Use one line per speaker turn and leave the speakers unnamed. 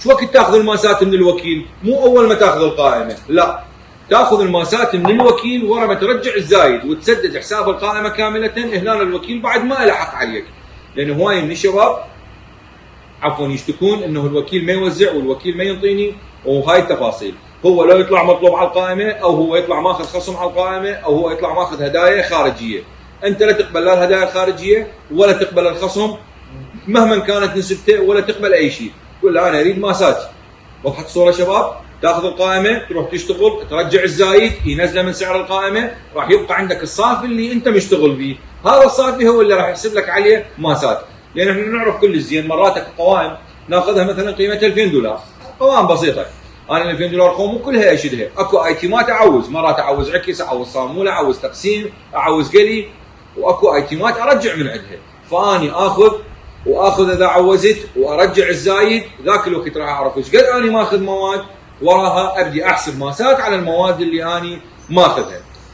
شو وقت تاخذ الماسات من الوكيل؟ مو اول ما تاخذ القائمه، لا، تاخذ الماسات من الوكيل ورا ما ترجع الزايد وتسدد حساب القائمه كامله. هنا الوكيل بعد ما له حق عليك، لانه هواي من الشباب عفوا يشتكون انه الوكيل ما يوزع والوكيل ما ينطيني، وهاي التفاصيل. هو لو يطلع مطلوب على القائمه، او هو يطلع ماخذ خصم على القائمه، او هو يطلع ماخذ هدايا خارجيه. انت لا تقبل لا الهدايا الخارجيه ولا تقبل الخصم مهما كانت نسبته، ولا تقبل اي شيء. تقول لا انا اريد ماساتي. وضحت الصوره شباب؟ تاخذ القائمه تروح تشتغل، ترجع الزايد ينزله من سعر القائمه، راح يبقى عندك الصافي اللي انت مشتغل به. هذا الصافي هو اللي راح يحسب لك عليه ماسات. لان احنا نعرف كل الزين مراتك القوائم ناخذها مثلا قيمتها $2000، قوائم بسيطه. انا $2000 خوم كلها اشدها، اكو ايتيمات اعوز، مرات اعوز عكس، اعوز صاموله، اعوز تقسيم، اعوز قلي، واكو ايتيمات ارجع من عندها. فاني اخذ اذا عوزت وارجع الزايد، ذاك الوقت راح اعرف ايش قد اني ماخذ مواد، وراها ابدي احسب ماسات على المواد اللي اني ماخذها.